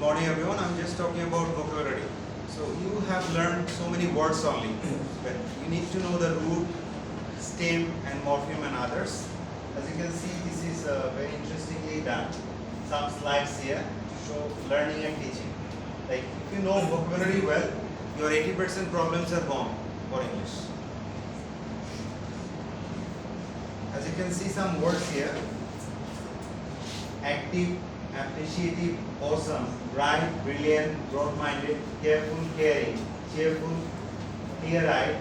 morning everyone. I'm just talking about vocabulary. So you have learned so many words only, but you need to know the root, stem and morpheme and others. As you can see, this is very interestingly done. Some slides here to show learning and teaching. Like if you know vocabulary well, your 80% problems are gone for English. As you can see some words here: active, appreciative, awesome, bright, brilliant, broad-minded, careful, caring, cheerful, clear-eyed,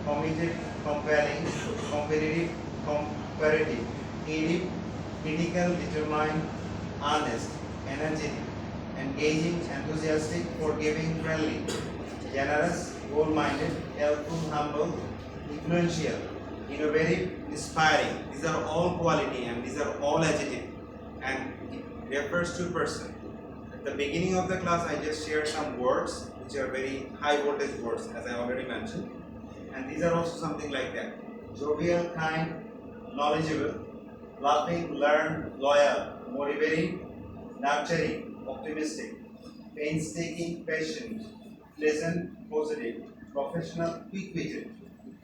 committed, compelling, competitive, comparative, creative, critical, determined, honest, energetic, engaging, enthusiastic, forgiving, friendly, generous, goal-minded, helpful, humble, influential, innovative, inspiring. These are all quality and these are all adjective, and it refers to person. At the beginning of the class, I just shared some words which are very high voltage words, as I already mentioned, and these are also something like that: jovial, kind, knowledgeable, laughing, learn, loyal, motivating, nurturing, optimistic, painstaking, patient, pleasant, positive, professional, quick-witted,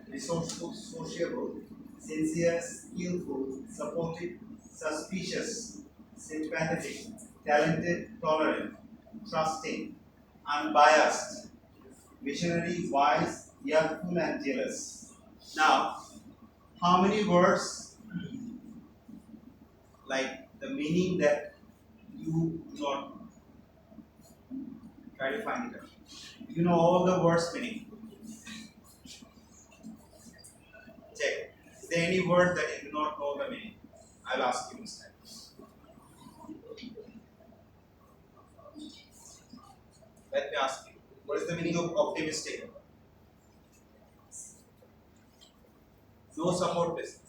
resourceful, sociable, sincere, skillful, supportive, suspicious, sympathetic, talented, tolerant, trusting, unbiased, visionary, wise, youthful and jealous. Now, how many words, like the meaning that you do not try to find it out? You know all the words meaning. Check. Is there any word that you do not know the meaning? I'll ask you instead. Let me ask you. What is the meaning of optimistic? No support list.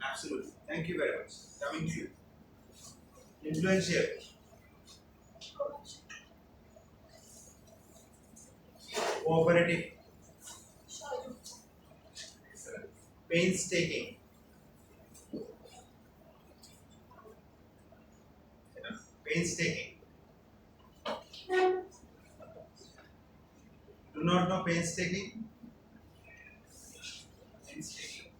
Absolutely. Thank you very much. Coming to you. Influential. Cooperative. Painstaking. Painstaking. Do not know painstaking? Painstaking.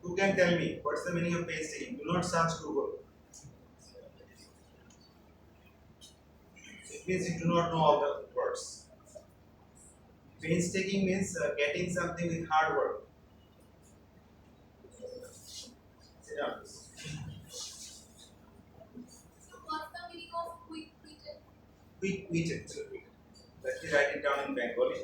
Who can tell me what's the meaning of painstaking? Do not search Google. It means you do not know all the words. Painstaking means getting something with hard work. Sit down. What's the meaning of quick-witted? Quick-witted. Let me write it down in Bengali.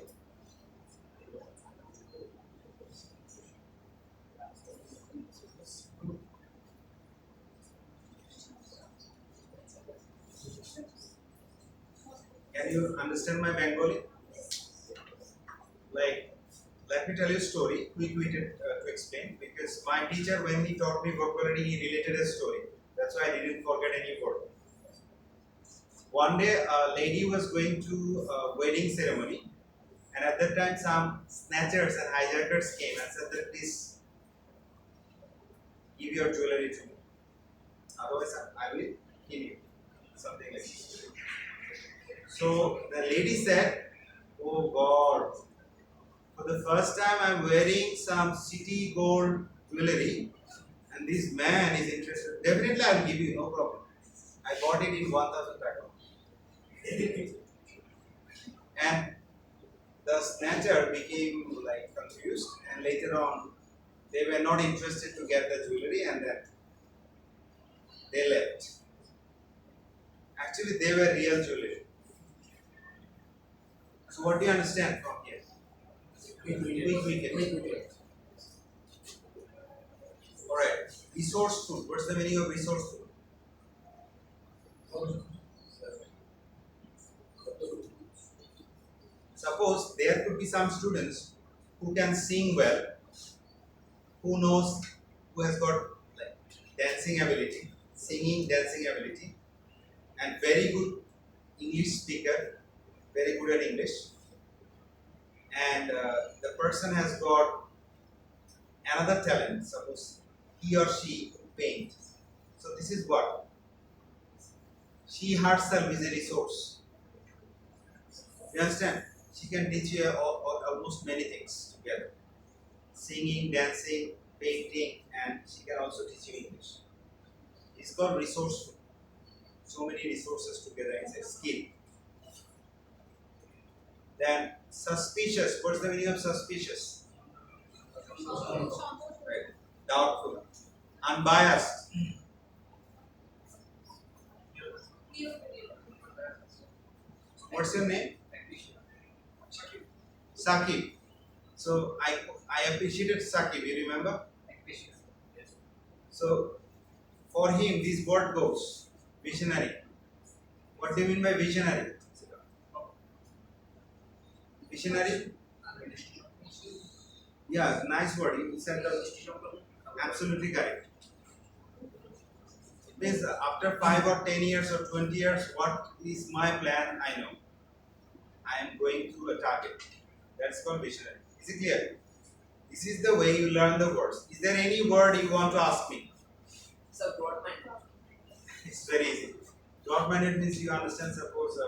Can you understand my Bengali? Like, let me tell you a story, quick-witted to explain, because my teacher, when he taught me vocabulary, he related a story. That's why I didn't forget any word. One day, a lady was going to a wedding ceremony, and at that time, some snatchers and hijackers came and said that please give your jewelry to me. Otherwise, I will kill you. Something like this. So the lady said, "Oh God, for the first time I'm wearing some city gold jewelry, and this man is interested. Definitely I'll give you, no problem. I bought it in 1,000 taka." And the snatcher became like confused, and later on they were not interested to get the jewelry, and then they left. Actually, they were real jewelry. So what do you understand from here? Quick. Alright. Resourceful. What's the meaning of resourceful? Suppose there could be some students who can sing well, who knows, who has got like dancing ability, singing, dancing ability, and very good English speaker, very good at English, and the person has got another talent. Suppose he or she paint. So this is what she herself is a resource. You understand? She can teach you almost many things together: singing, dancing, painting, and she can also teach you English. It's called resourceful. So many resources together is a skill. Then suspicious. What's the meaning of suspicious? Right. Doubtful. Unbiased. What's your name? Sakib. So I appreciated Sakib. You remember? So for him, this word goes visionary. What do you mean by visionary? Visionary? Yeah, nice word. You said absolutely correct. It means after 5 or 10 years or 20 years, what is my plan? I know. I am going to a target. That's called visionary. Is it clear? This is the way you learn the words. Is there any word you want to ask me? So broad-minded. It's very easy. Broad-minded means you understand. Suppose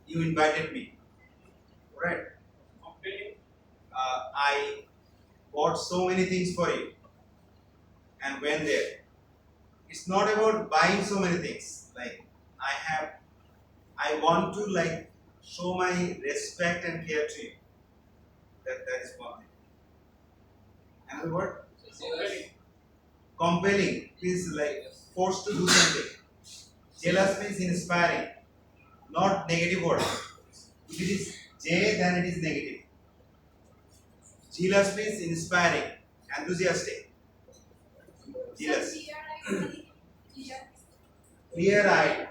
you invited me, right? I bought so many things for you and went there. It's not about buying so many things. Like I want to like show my respect and care to you. That is one thing. Another word? Compelling means like forced to do something. Jealous means inspiring, not negative word. If it is J, then it is negative. Jealous means inspiring, enthusiastic. Jealous. Clear-eyed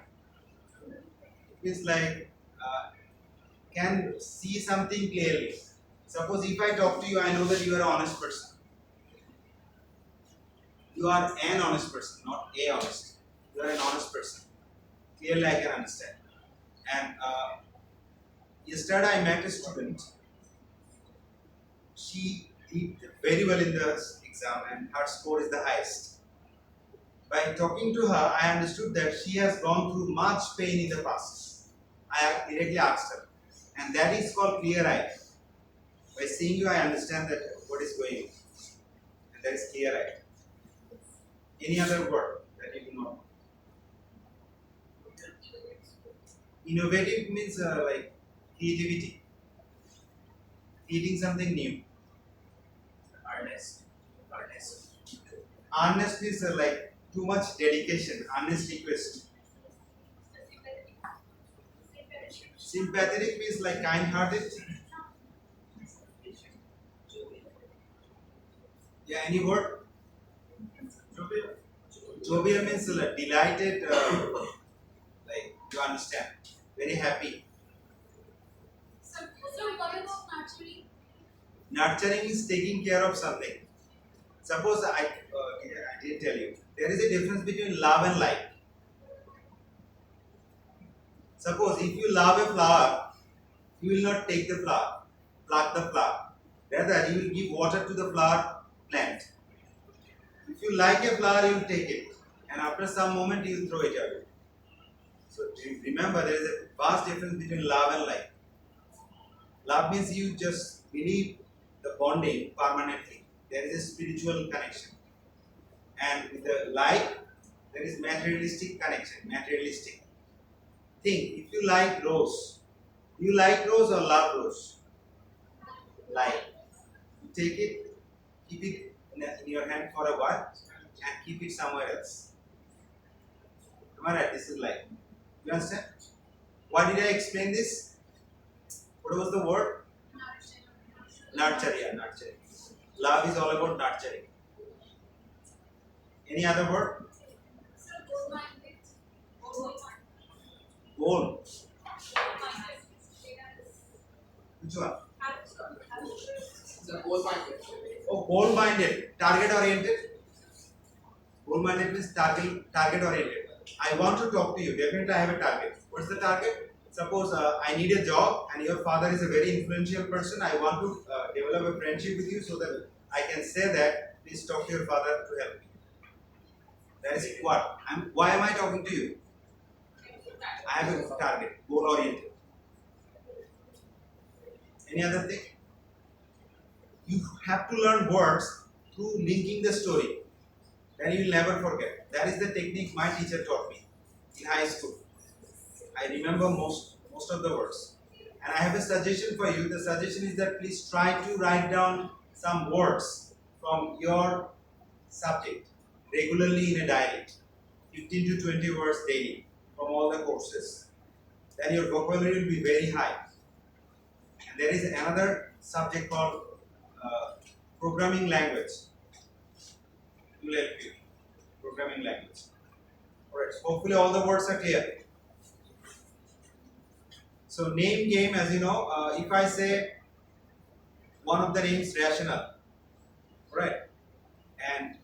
means like can see something clearly. Suppose if I talk to you, I know that you are an honest person. You are an honest person, not a honest. You are an honest person. Clearly, I can understand. And yesterday, I met a student. She did very well in the exam, and her score is the highest. By talking to her, I understood that she has gone through much pain in the past. I directly asked her, and that is called clear eye. By seeing you, I understand that what is going on, and that is clear eye. Any other word that you know? Innovative means like creativity, creating something new. Earnest is like too much dedication, earnest request. Sympathetic means like kind-hearted. Yeah, any word? Jovial means like delighted, like you understand, very happy. So what about nurturing? Nurturing is taking care of something. Suppose I did tell you, there is a difference between love and like. Suppose if you love a flower, you will not take the flower, pluck the flower. Rather, you will give water to the flower plant. If you like a flower, you will take it, and after some moment, you will throw it away. So remember, there is a vast difference between love and like. Love means you just believe the bonding permanently. There is a spiritual connection, and with the like, there is materialistic connection. Materialistic. Think if you like rose, you like rose or love rose? Like. You take it, keep it in your hand for a while, and keep it somewhere else. Am I right? This is like. You understand? Why did I explain this? What was the word? Nurture. Yeah, nurturing. Love is all about nurturing. Any other word? Goal. Which one? The goal-minded. Oh, goal-minded, target-oriented. Goal-minded means target-oriented. I want to talk to you. Definitely, I have a target. What's the target? Suppose I need a job, and your father is a very influential person. I want to develop a friendship with you so that I can say that please talk to your father to help me. That is what. Why am I talking to you? I have a target, goal oriented. Any other thing? You have to learn words through linking the story. Then you will never forget. That is the technique my teacher taught me in high school. I remember most of the words. And I have a suggestion for you. The suggestion is that please try to write down some words from your subject regularly in a diary. 15 to 20 words daily from all the courses. Then your vocabulary will be very high. And there is another subject called programming language. It will help you. Programming language. Alright, so hopefully all the words are clear. So name game, as you know, if I say one of the names rational, right? And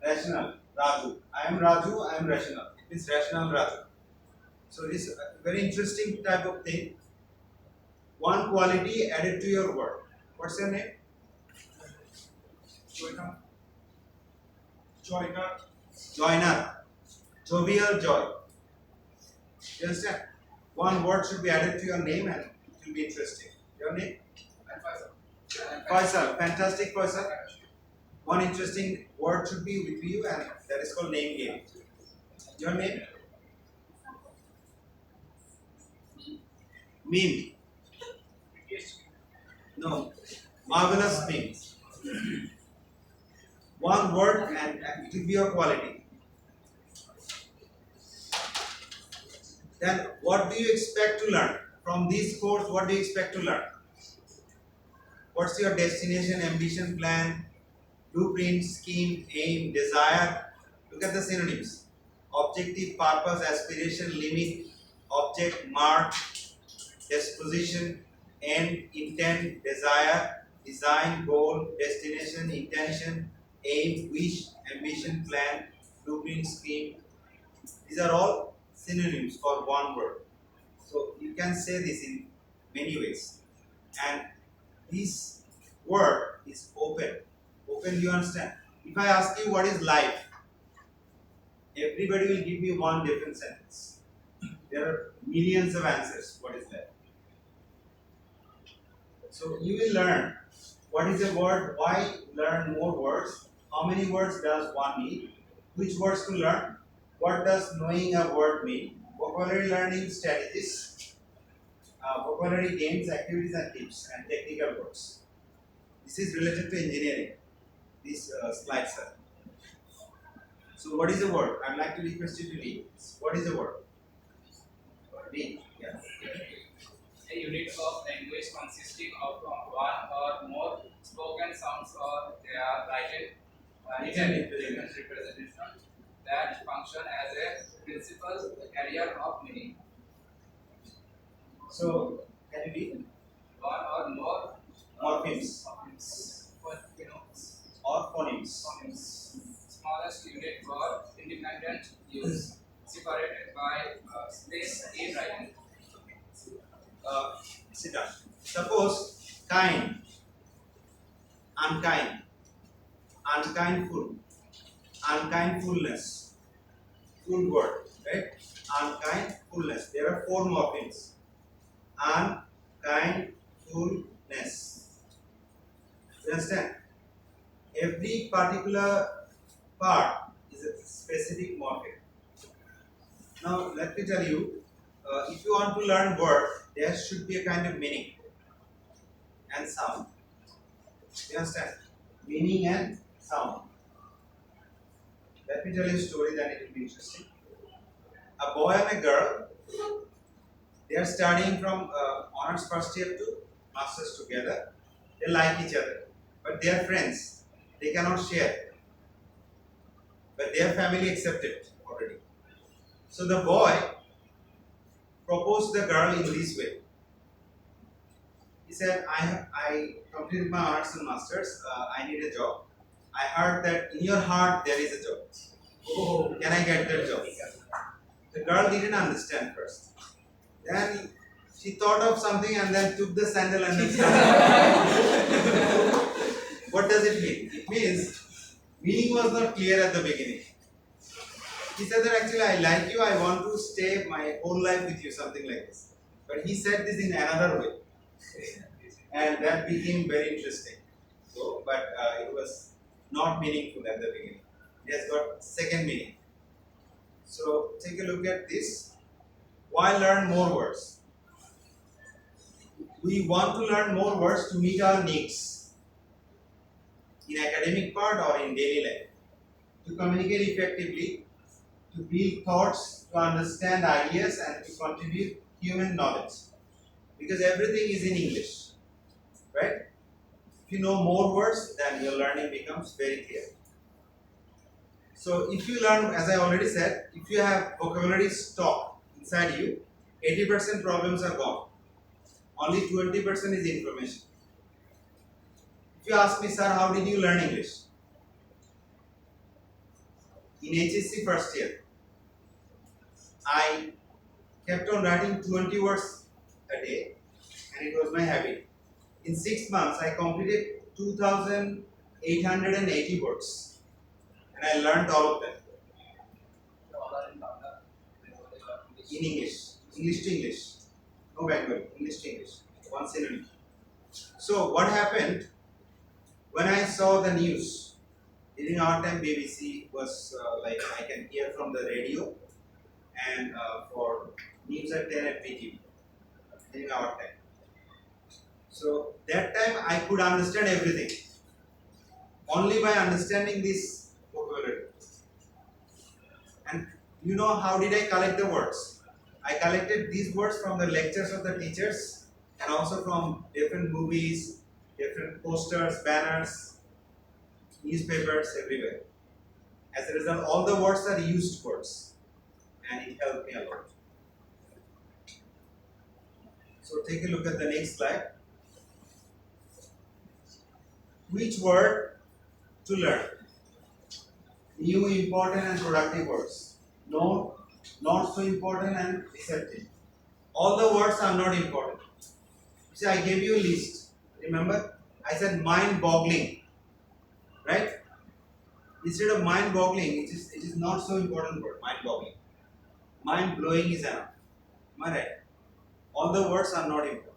rational, Raju. I am Raju, I am rational. It means rational Raju. So this is a very interesting type of thing. One quality added to your word. What's your name? Joiner. Joiner. Joiner. Jovial joy. You understand? One word should be added to your name and it will be interesting. Your name? Faisal. Fantastic, Faisal. One interesting word should be with you and that is called name game. Your name? Meme. No. Marvelous meme. One word and it will be your quality. Then what do you expect to learn? From this course, what do you expect to learn? What's your destination, ambition, plan, blueprint, scheme, aim, desire? Look at the synonyms. Objective, purpose, aspiration, limit, object, mark, disposition, end, intent, desire, design, goal, destination, intention, aim, wish, ambition, plan, blueprint, scheme. These are all synonyms for one word. So you can say this in many ways. And this word is open. Open, do you understand? If I ask you what is life, everybody will give me one different sentence. There are millions of answers. What is life? So you will learn what is a word, why learn more words, how many words does one need, which words to learn, what does knowing a word mean, vocabulary learning strategies, vocabulary games, activities and tips, and technical words. This is related to engineering. These slides are. So what is a word? I would like to request you to read. What is a word? Read. Yeah. A unit of language consisting of one or more spoken sounds or their written representation that function as a principal carrier of meaning. So can you read? One or more Morphemes or phonemes. Smallest unit for independent use, separated by space in writing. Sit down. Suppose kind, unkind, unkindful, unkindfulness, full word, right? Unkindfulness. There are four morphemes. Unkindfulness. You understand? Every particular part is a specific morpheme. Now, let me tell you, if you want to learn word, there should be a kind of meaning and sound. You understand? Meaning and sound. Let me tell you a story, then it will be interesting. A boy and a girl, they are studying from honors first year to masters together. They like each other, but they are friends. They cannot share. But their family accepted already. So the boy proposed the girl in this way. He said, I completed my honors and masters. I need a job. I heard that in your heart there is a job. Oh, can I get that job? The girl didn't understand first. Then she thought of something and then took the sandal and then started. What does it mean? It means meaning was not clear at the beginning. He said that actually I like you, I want to stay my whole life with you, something like this. But he said this in another way, and that became very interesting. So, but it was not meaningful at the beginning. It has got second meaning. So take a look at this. Why learn more words? We want to learn more words to meet our needs in academic part or in daily life, to communicate effectively, to build thoughts, to understand ideas, and to contribute human knowledge. Because everything is in English, right? If you know more words, then your learning becomes very clear. So if you learn, as I already said, if you have vocabulary stock inside you, 80% problems are gone. Only 20% is information. If you ask me, sir, how did you learn English? In HSC first year, I kept on writing 20 words a day, and it was my habit. In 6 months, I completed 2,880 words, and I learned all of them All are in Bangla. in English to English, no Bengali, English to English, one synonym. So what happened when I saw the news? During our time, BBC was like I can hear from the radio, and for news at 10 at PTV during our time. So that time I could understand everything only by understanding this vocabulary. And you know how did I collect the words? I collected these words from the lectures of the teachers and also from different movies, different posters, banners, newspapers, everywhere. As a result, all the words are used words, and it helped me a lot. So take a look at the next slide. Which word to learn? New, important, and productive words. No, not so important and deceptive. All the words are not important. See, I gave you a list. Remember, I said mind-boggling, right? Instead of mind-boggling, it is not so important word. Mind-boggling. Mind-blowing is enough. Am I right? All the words are not important.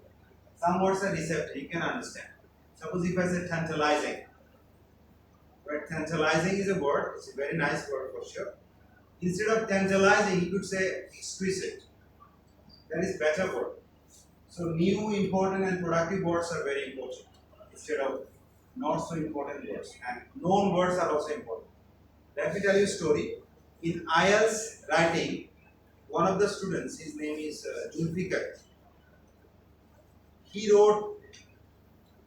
Some words are deceptive. You can understand. Suppose if I say tantalizing, right? Tantalizing is a word. It's a very nice word for sure. Instead of tantalizing, you could say exquisite. That is better word. So new, important, and productive words are very important instead of not so important words. And known words are also important. Let me tell you a story. In IELTS writing, one of the students, his name is Julfikar. He wrote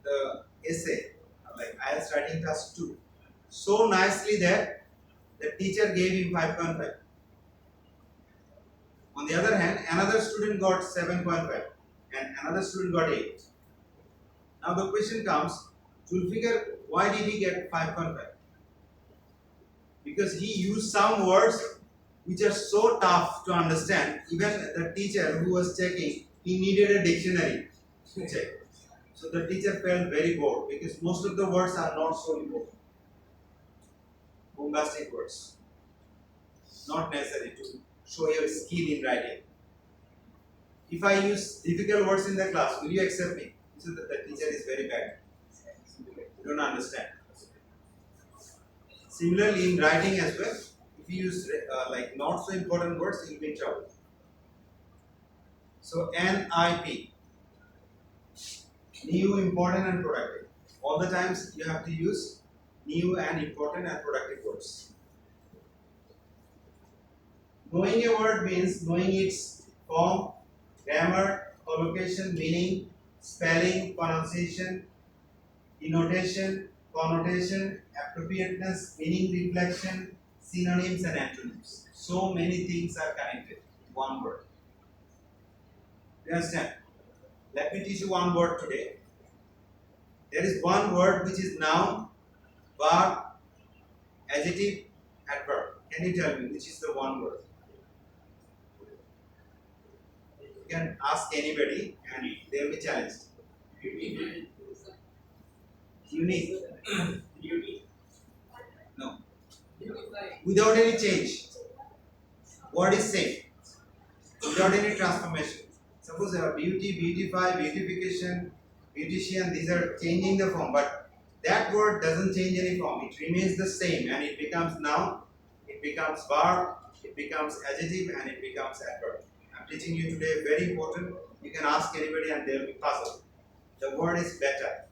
the essay, like IELTS writing class 2, so nicely that the teacher gave him 5.5. On the other hand, another student got 7.5 and another student got 8. Now the question comes, Zulfikar, why did he get 5.5? Because he used some words which are so tough to understand, even the teacher who was checking, he needed a dictionary to check. So the teacher felt very bored because most of the words are not so important. Bombastic words. Not necessary to show your skill in writing. If I use difficult words in the class, will you accept me? So that the teacher is very bad. You don't understand. Similarly, in writing as well, if you use like not so important words, you'll be in trouble. So NIP, new, important, and productive. All the times you have to use new and important and productive words. Knowing a word means knowing its form, grammar, collocation, meaning, spelling, pronunciation, denotation, connotation, appropriateness, meaning, reflection, synonyms, and antonyms. So many things are connected in one word. You understand? Let me teach you one word today. There is one word which is noun, verb, adjective, adverb. Can you tell me which is the one word? You can ask anybody and they will be challenged. Unique. Beauty. No. Unify. Without any change. Word is same. Without any transformation. Suppose beauty, beautify, beautification, beautician, these are changing the form, but that word doesn't change any form. It remains the same and it becomes noun, it becomes verb, it becomes adjective, and it becomes adverb. I'm teaching you today very important. You can ask anybody and they'll be puzzled. The word is better.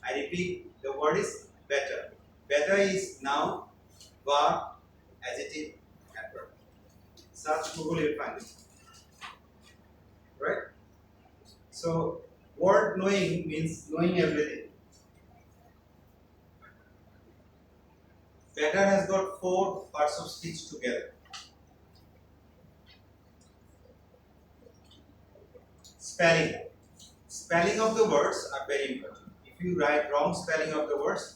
I repeat, the word is better. Better is noun, verb, adjective, adverb. Search Google, you'll find it. Right? So, word knowing means knowing everything. Better has got 4 parts of speech together. Spelling. Spelling of the words are very important. If you write wrong spelling of the words,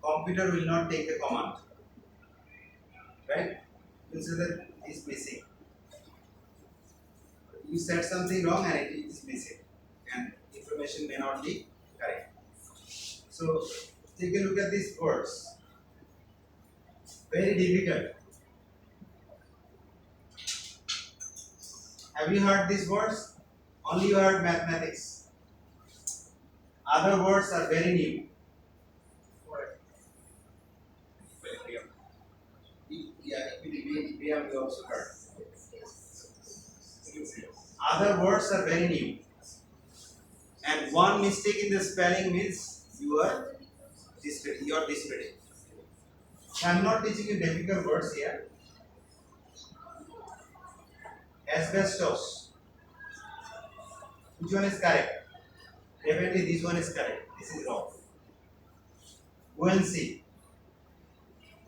computer will not take the command. Right? You say that it is missing. You said something wrong and it is missing. And information may not be correct. So, take a look at these words. Very difficult. Have you heard these words? Only you heard mathematics. Other words are very new. Yeah, equilibrium we also heard. Other words are very new. And one mistake in the spelling means you are discrediting. So I'm not teaching you difficult words here. Asbestos. Which one is correct? Definitely this one is correct. This is wrong. Buoyancy.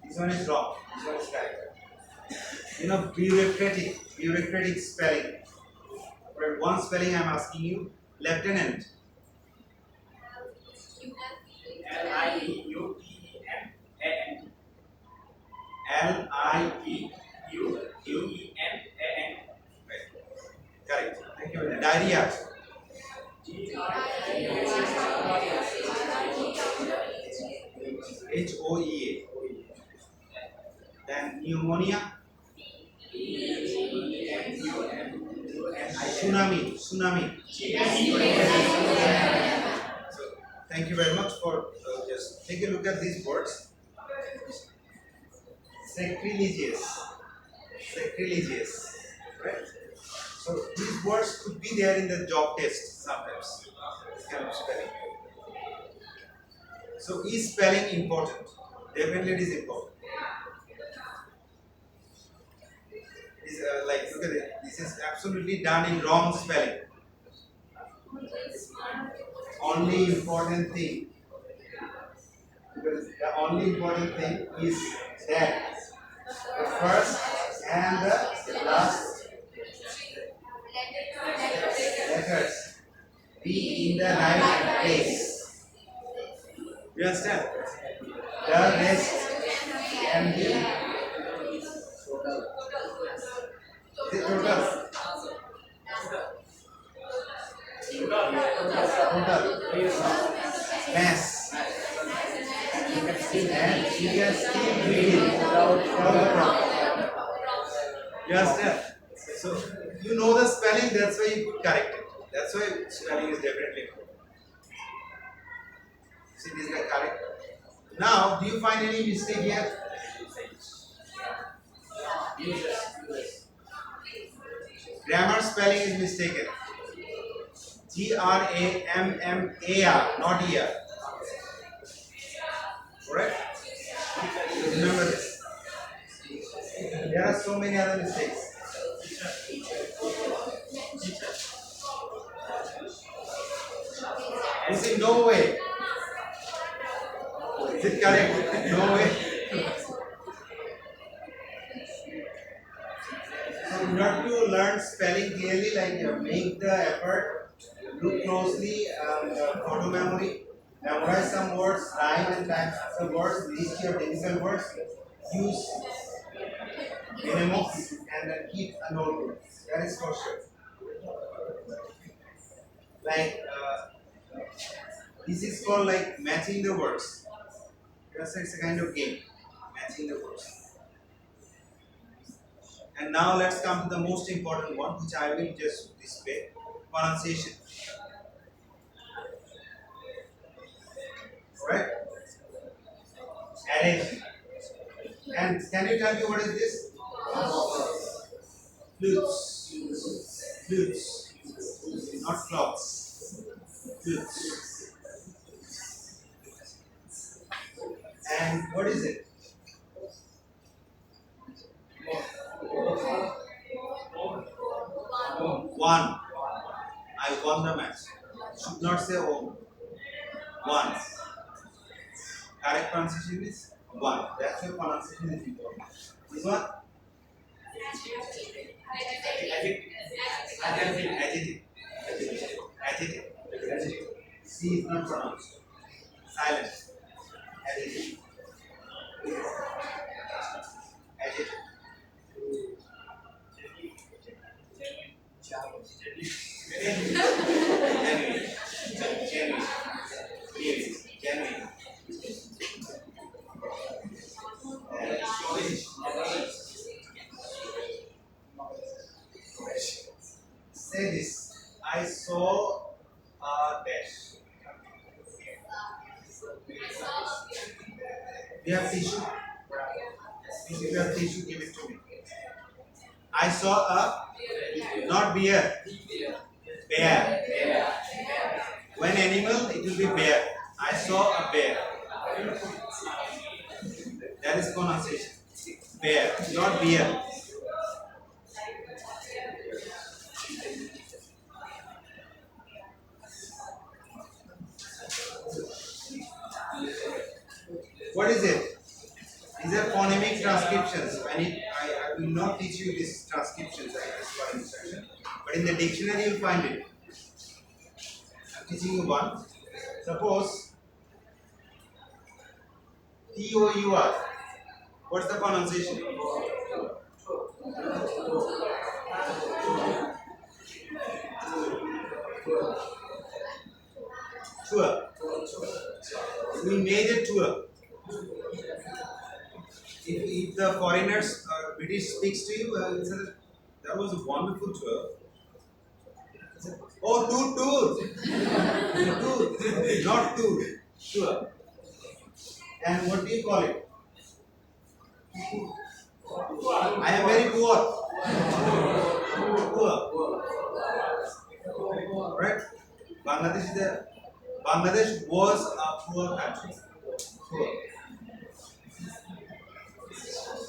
This one is wrong. This one is correct. You know, bureaucratic spelling. But one spelling I'm asking you, lieutenant. Lieutenant. Lieutenant. Correct. Thank you. Diarrhea. HOEA. Then pneumonia. Tsunami. So, thank you very much for just take a look at these words. Sacrilegious. Right? So these words could be there in the job test sometimes. This kind of spelling. So is spelling important? Definitely it is important. Like look at it. This is absolutely done in wrong spelling. Only important thing. Because the only important thing is that the first and the last letters be in the right place. You understand? The rest can be is it total? Mass. And you can still read it without problem. You understand? So you know the spelling, that's why you could correct it. That's why spelling is definitely important. See, this is the correct. Now, do you find any mistake here? Grammar spelling is mistaken. Grammar, not ER. Correct? Remember this. There are so many other mistakes. You see, no way. Is it correct? No way. So, in order to learn spelling clearly, like make the effort, look closely, photo memory, memorize some words, rhyme and type some words, list your difficult words, use mnemonics, and then keep a notebook. That is for sure. Like This is called like matching the words. It's a kind of game, matching the words. And now let's come to the most important one, which I will just display: pronunciation. Alright? Arrangement. And can you tell me what is this? Flutes. Flutes. Not cloths. Flutes. And what is it? One. I won the match. Should not say oh. One. Correct pronunciation is one. That's why pronunciation is important. This one? Adjective. Adjective. C is not pronounced. Silent. Adjective. Adjective. Genuine. Say this. I saw a dash. Do you have tissue? If you have tissue, give it to me. I saw a, not bear, bear. When animal, it will be bear. I saw a bear. That is pronunciation. Bear, not beer. What is it? These are phonemic transcriptions. I will not teach you these transcriptions at this point instruction, but in the dictionary you will find it. I am teaching you one. Suppose T-O-U-R. What's the pronunciation? Tour. We made a tour. If the foreigners, British speaks to you, that was a wonderful tour. Oh, tour. Not tour. Tour. And what do you call it? I am very poor. Right? Bangladesh was a poor country. Poor.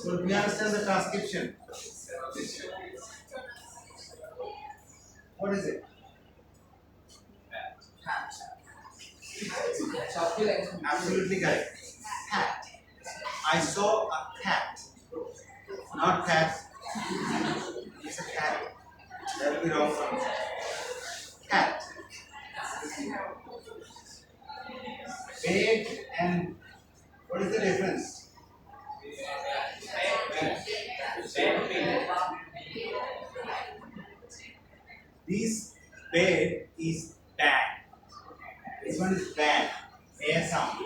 So do you understand the transcription? What is it? Absolutely correct. Cat. I saw a cat. Not cat. It's a cat. That will be wrong for me. Cat. Bed and what is the difference? This bed is bad. This one is bad. Air sound.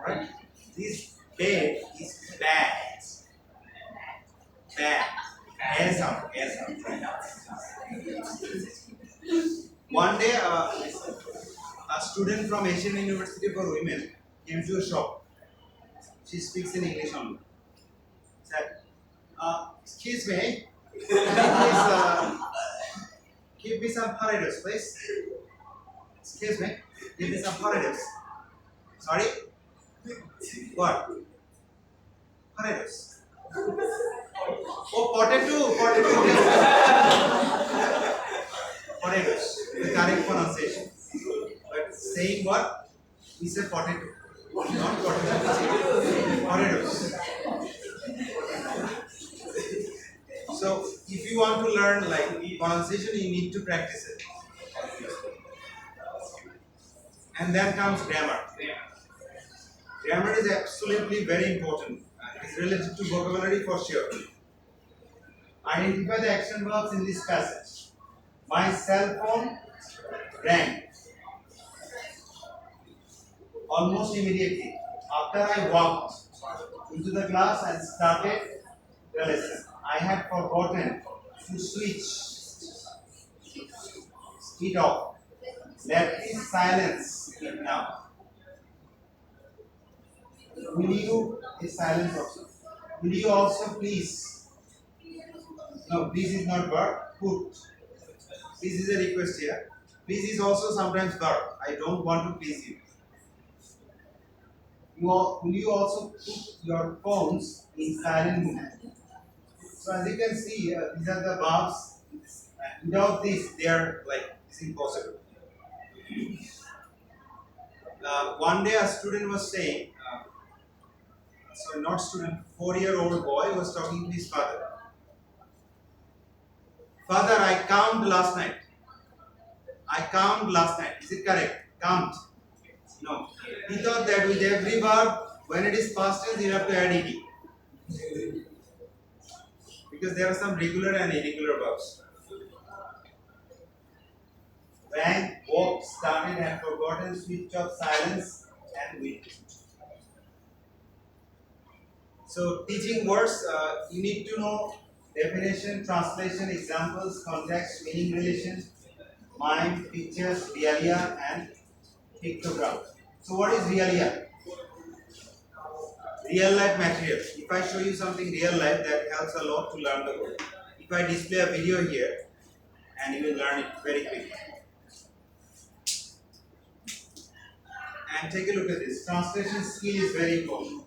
Right? This bed is bad. Bad. Air sound. Air sound. One day, a student from Asian University for Women came to a shop. She speaks in English only. Said, excuse me, give me some potatoes, please. Excuse me, give me some potatoes. Sorry? What? Potatoes. Oh, potato. Potatoes. The correct pronunciation. But saying what? We say potato. Not potato. Potatoes. So, if you want to learn like pronunciation, you need to practice it. And then comes grammar. Grammar is absolutely very important. It is related to vocabulary for sure. Identify the action verbs in this passage. My cell phone rang. almost immediately after I walked into the class and started the lesson. I had forgotten to switch it off. Let me silence it now. Will you is silence also? Will you also please? No, please is not verb. Put. Please is a request here. Please is also sometimes verb. I don't want to please you. Will you also put your phones in silent mode? So as you can see, these are the verbs. Without this, they are like it's impossible. One day, a student was saying, sorry, not student, 4-year-old boy was talking to his father. Father, I calmed last night. I calmed last night. Is it correct? Calmed. No. He thought that with every verb, when it is past tense, you have to add ed. Because there are some regular and irregular verbs. Rang, walked, started, and forgotten, switch off, silence, and wait. So, teaching words, you need to know definition, translation, examples, context, meaning relation, mime, pictures, realia, and pictogram. So, what is realia? Real life material. If I show you something real life, that helps a lot to learn the word. If I display a video here, and you will learn it very quickly. And take a look at this. Translation skill is very important.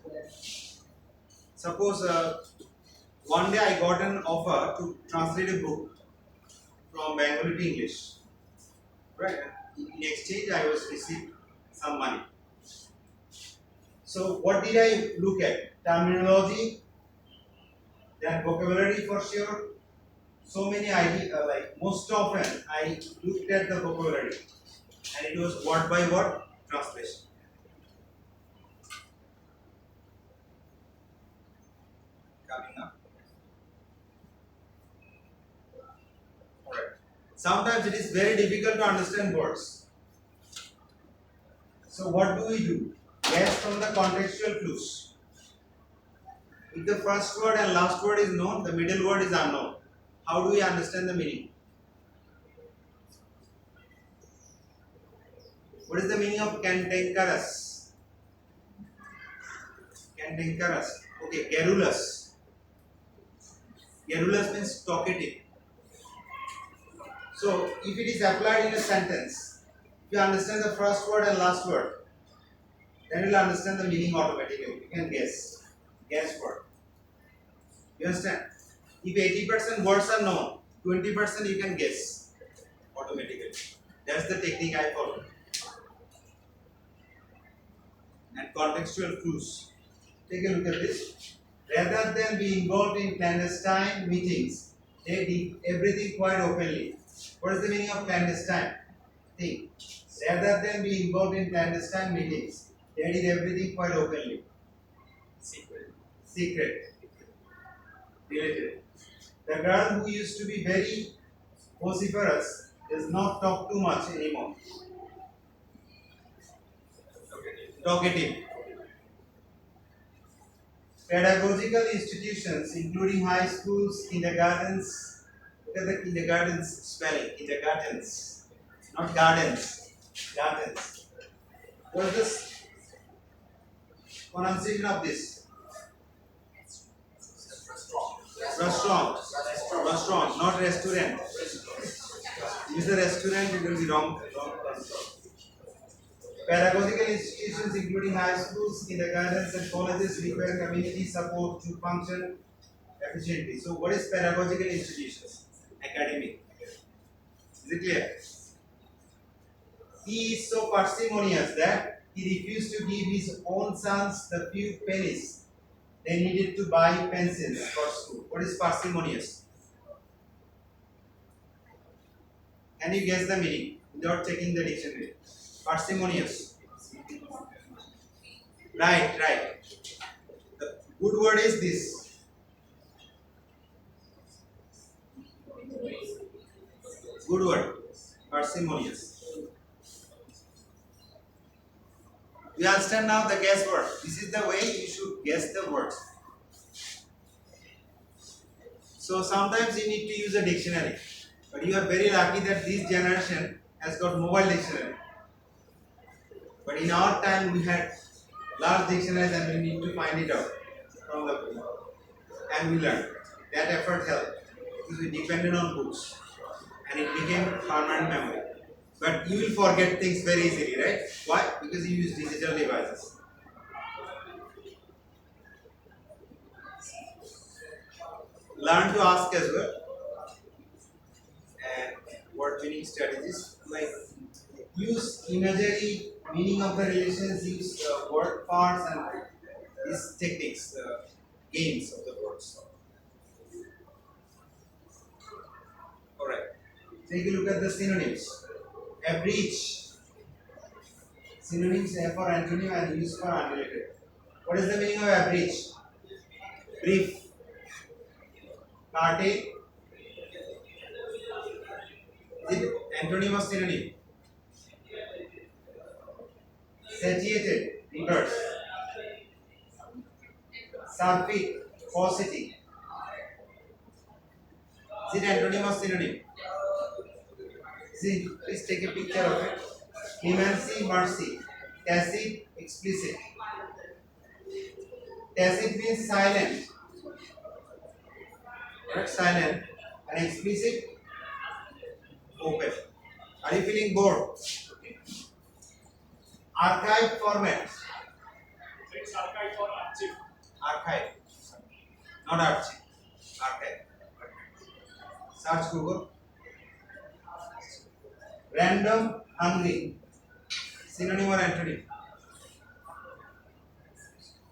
Suppose one day I got an offer to translate a book from Bengali to English. Right? In exchange, I was received some money. So what did I look at? Terminology, then vocabulary for sure. So many ideas, like most often I looked at the vocabulary, and it was word by word translation. Coming up. Alright. Sometimes it is very difficult to understand words. So what do? Guess from the contextual clues. If the first word and last word is known, the middle word is unknown. How do we understand the meaning? What is the meaning of cantankerous? Cantankerous. Okay, garrulous. Garrulous means talkative. So, if it is applied in a sentence, if you understand the first word and last word, then you will understand the meaning automatically. You can guess. Guess word. You understand? If 80% words are known, 20% you can guess automatically. That's the technique I follow. And contextual clues. Take a look at this. Rather than be involved in clandestine meetings, they did everything quite openly. What is the meaning of clandestine? Think. Rather than be involved in clandestine meetings, they did everything quite openly. Secret. Secret. Related. The girl who used to be very vociferous does not talk too much anymore. Talkative. Pedagogical institutions, including high schools, kindergartens. Look at the kindergartens spelling. Kindergartens, not gardens. Gardens. What is this pronunciation of this? Restaurant. Restaurant, not restaurant. Use the restaurant, it will be wrong. Pedagogical institutions, including high schools, kindergartens, and colleges, require community support to function efficiently. So, what is pedagogical institutions? Academic. Is it clear? He is so parsimonious that he refused to give his own sons the few pennies they needed to buy pencils for school. What is parsimonious? Can you guess the meaning without checking the dictionary? Parsimonious. Right. The good word is this. Good word. Parsimonious. You understand now the guesswork. This is the way you should guess the words. So sometimes you need to use a dictionary. But you are very lucky that this generation has got mobile dictionary. But in our time we had large dictionaries and we need to find it out from the book. And we learned. That effort helped. Because we depended on books. And it became permanent memory. But you will forget things very easily, right? Why? Because you use digital devices. Learn to ask as well. And word meaning strategies, like use imagery, meaning of the relations, use word parts and these techniques, games of the words. Alright. Take a look at the synonyms. Average. Synonyms A for antonym and use for unrelated. What is the meaning of average? Brief. Curtain. Is it antonym or synonym? Satiated. Reverse. Surfeit. Paucity. Is it antonym or synonym? See, please take a picture of it. Clemency, mercy. Tacit, explicit. Tacit means silent. Right? Silent. And explicit, open. Are you feeling bored? Archive format. It's archive or archive. Archive. Not archive. Archive. Search Google. Random, hungry. Synonym or antonym?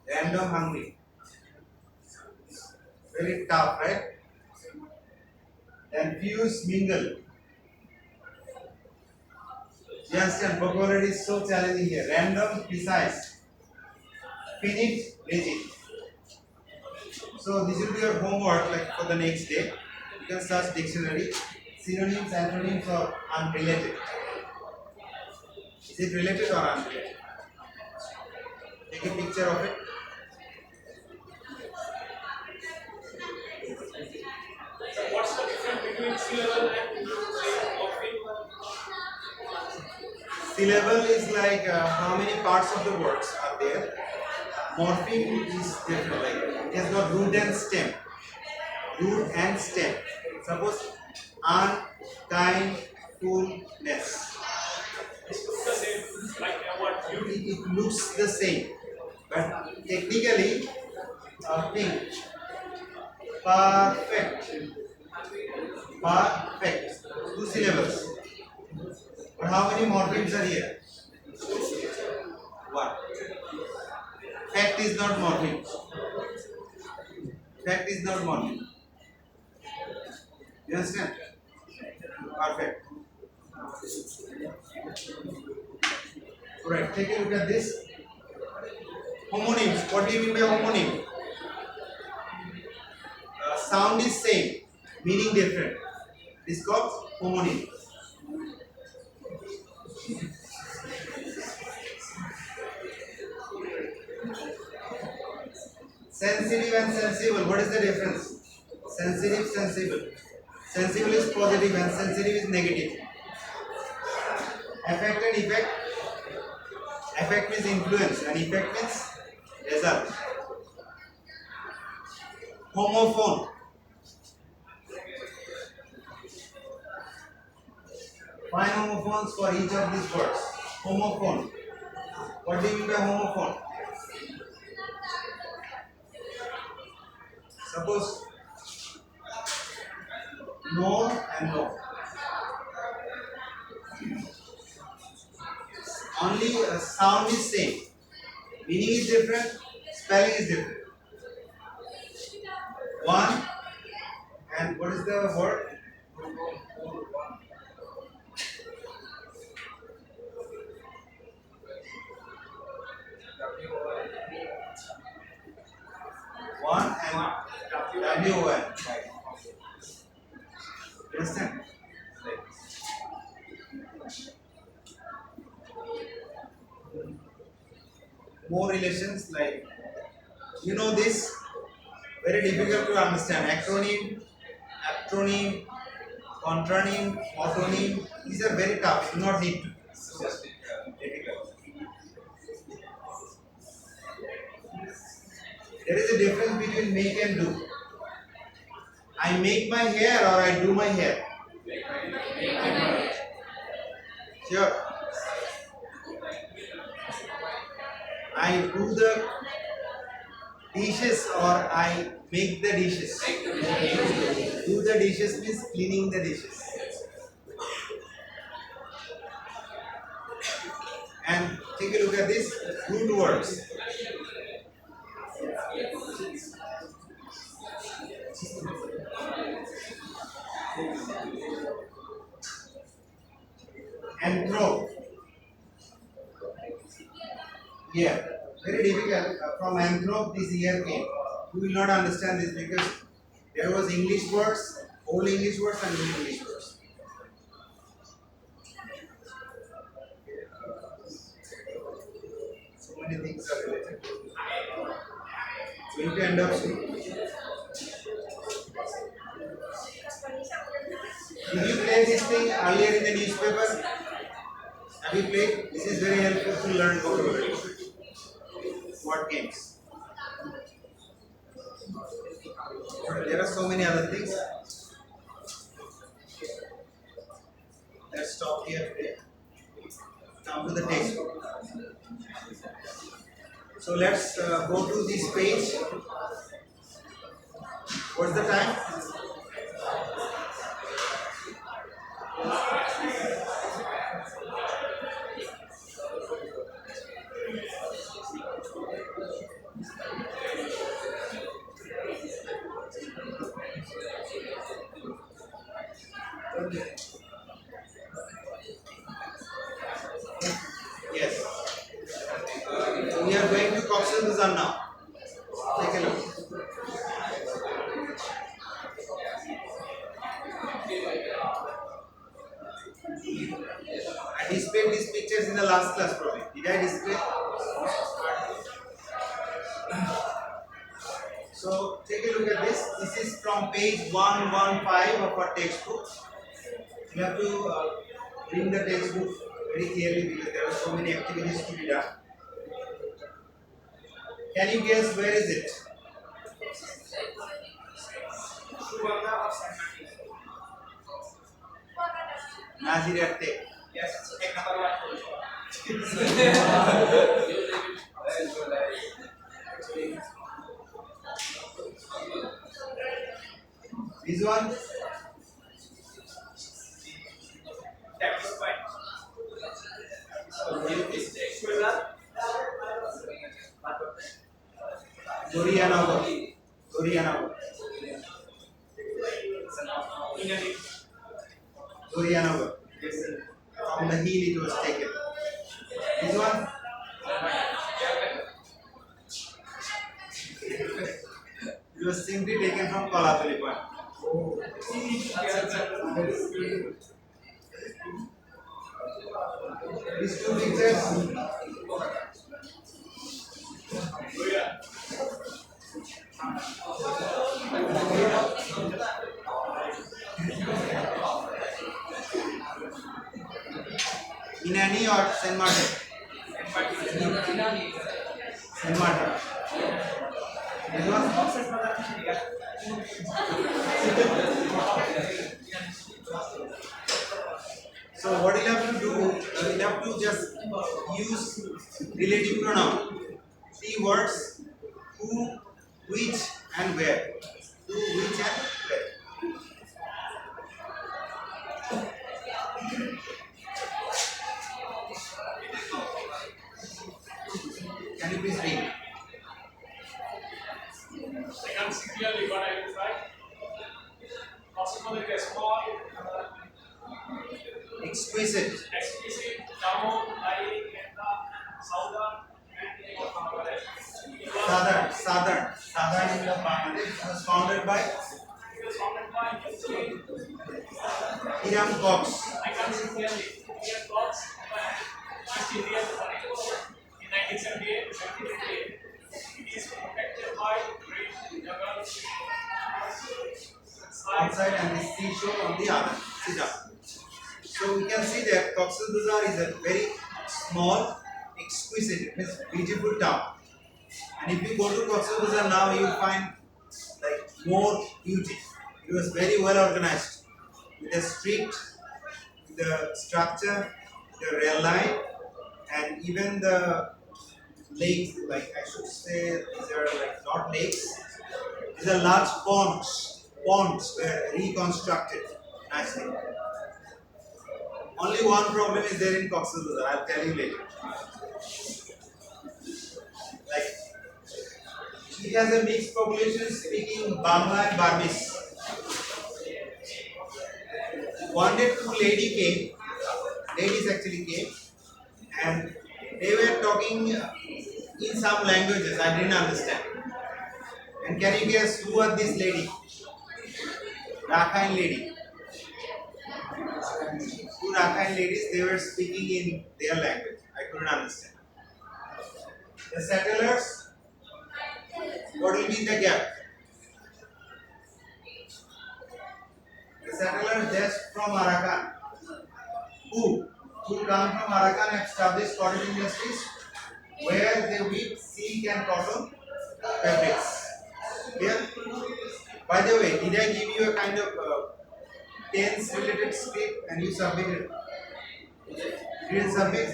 Random, hungry. Very tough, right? Then fuse, mingle. You understand? Vocabulary is so challenging here. Random, precise. Finite, rigid. So this will be your homework, like for the next day. You can search dictionary. Synonyms, antonyms, or unrelated. Is it related or unrelated? Take a picture of it. So what's the difference between syllable and morpheme? Syllable is like how many parts of the words are there. Morpheme is different, like it has got root and stem. Root and stem. Suppose unkindfulness. It's the same, like what you It looks the same, but technically, think perfect. Perfect. Two syllables. But how many morphemes are here? One. Fact is not morpheme. Fact is not morpheme. You understand? Perfect. Alright, take a look at this. Homonyms. What do you mean by homonym? Sound is same, meaning different. It's called homonym. Sensitive and sensible. What is the difference? Sensitive, sensible. Sensible is positive and sensitive is negative. Affect and effect. Affect means influence and effect means result. Homophone. Find homophones for each of these words. Homophone. What do you mean by homophone? Suppose no and no. Only sound is same. Meaning is different. Spelling is different. One and what is the word? One and WON. Understand? You know this? Very difficult to understand. Acronym, acronym, contronym, autonym. These are very tough. You do not need to. Difficult. There is a difference between make and do. I make my hair or I do my hair. Sure. I do the dishes or I make the dishes. Do the dishes means cleaning the dishes. And take a look at this root words. Anthrop. Yeah, very difficult. From anthrop, this year came. You will not understand this because there was English words, old English words, and new English words. So many things are related. Going to end up soon. Did you play this thing earlier in the newspaper? Have you played? This is very helpful to learn vocabulary. What games? There are so many other things. Let's stop here today. Come to the textbook. So let's go to this page. What's the time? Yes. We are going to Coxsuzan now. Take a look. I displayed these pictures in the last class probably. Did I display? So take a look at this. This is from page 115 of our textbook. You have to bring the textbook very clearly because there are so many activities to be done. Can you guess where is it? Nazirate. Yes, take number 1. This one? That is fine. So, you is Dorianago. Dorianago. Dorianago. From the heel it was taken. This one? It was simply taken from Kalatuli point. These two pictures. Inani or Saint Martin? Saint Martin. This one? So what you have to do, you have to just use relative pronoun. 3 words: who, which, and where. Who, which, and where. Can you please read? I can't see clearly, but I will try. Approximately a small, Exquisite. explicit, down, lying, in the southern, and in the Southern in the Bangladesh was founded by It was founded by Hiram Cox. I can't see clearly. Indian Cox, East Indian in 1978 to 1988. It is protected by side and the seashore on the other. Sit down. So we can see that Cox's Bazar is a very small, exquisite, it means beautiful town. And if you go to Cox's Bazar now, you will find like more beauty. It was very well organized with a street, with the structure, the rail line, and even the lakes. Like I should say, these are like not lakes. These are large ponds. Ponds were reconstructed nicely. Only one problem is there in Cox's Bazar. I'll tell you later. Like it has a mixed population speaking Bangla and Burmese. One day two ladies actually came, and they were talking in some languages I didn't understand. And can you guess who are these lady? Rakhine lady. Two Rakhine ladies, they were speaking in their language. I couldn't understand. The settlers, what will be the gap? The settlers just from Arakan. Who come from Arakan and establish cotton industries where they weave silk and cotton fabrics. Clear? By the way, did I give you a kind of tense related script and you submitted? You didn't submit?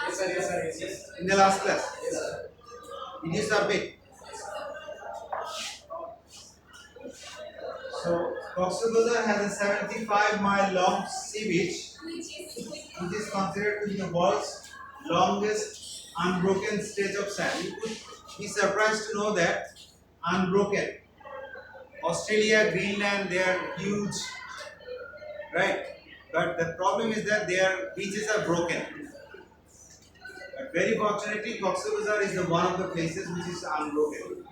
Yes, sir. Yes, sir. Yes, yes. In the last class? Yes, sir. Did you submit? So, Cox's Bazar has a 75-mile long sea beach, which is considered to be the world's longest unbroken stretch of sand. You could be surprised to know that unbroken. Australia, Greenland, they are huge, right? But the problem is that their beaches are broken. But very fortunately, Cox's Bazar is the one of the places which is unbroken.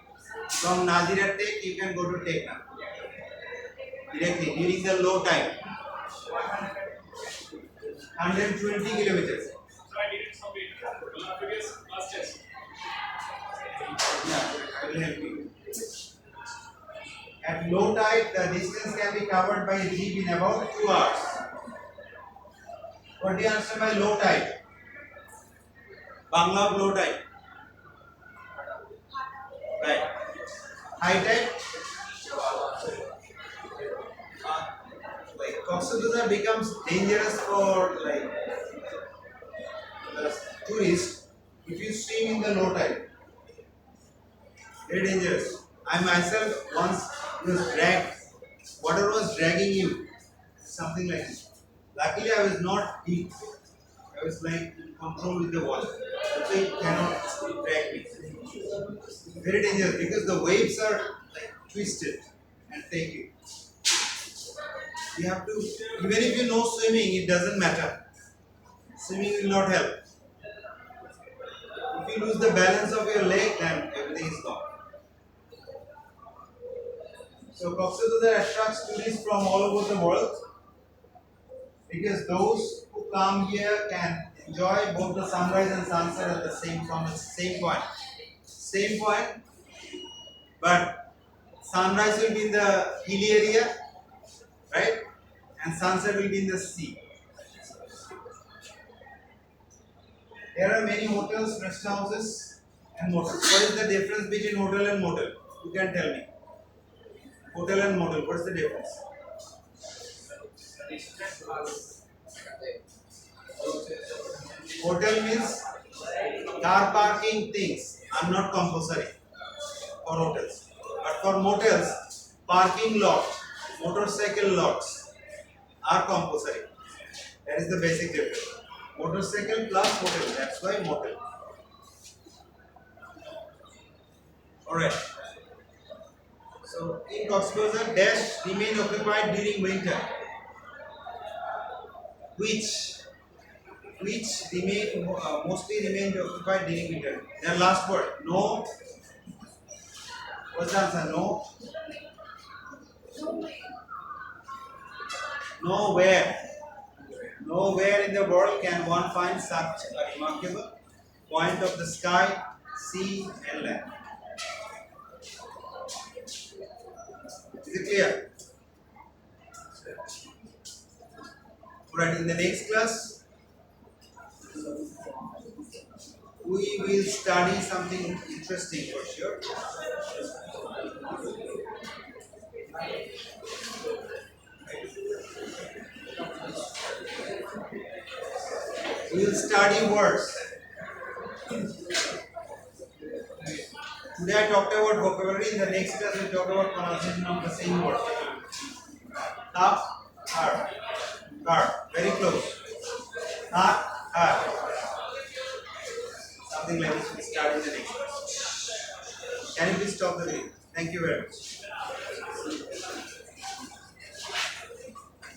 From Nazira Tek, you can go to Tekna directly during the low tide. 120 kilometers. So I needed some previous last test. Yeah, I will help you. At low tide, the distance can be covered by a jeep in about 2 hours. What do you understand by low tide? Bangla of low tide. Right. High tide. Like Cox's Bazar becomes dangerous for like the tourists if you swim in the low tide. Very dangerous. I myself once was dragged. Water was dragging you. Something like this. Luckily, I was not deep. I was like in control with the water. That's why it cannot drag me. Very dangerous because the waves are like twisted and take you. You have to, even if you know swimming, it doesn't matter. Swimming will not help. If you lose the balance of your leg, then everything is gone. So Cox's Bazar attracts tourists from all over the world because those who come here can enjoy both the sunrise and sunset at the same from the same point. Same point, but sunrise will be in the hilly area, right? And sunset will be in the sea. There are many hotels, rest houses, and motels. What is the difference between hotel and motel? You can tell me. Hotel and motel, what's the difference? Hotel means car parking things are not compulsory for hotels. But for motels, parking lot, motorcycle lots are compulsory. That is the basic difference. Motorcycle plus hotel, that's why motel. Alright. So in Cox's Bazar, dash remain occupied during winter. Which remain mostly remained occupied during winter. Then last word, no. What's the answer? No. Nowhere. Nowhere in the world can one find such a remarkable point of the sky, sea, and land. Is it clear? Alright, in the next class, we will study something interesting for sure. We will study words. Today I talked about vocabulary. In the next class, we'll talk about pronunciation of the same word. Up, her, car. Very close. Not, her. Something like this we start in the next class. Can you please stop the video? Thank you very much.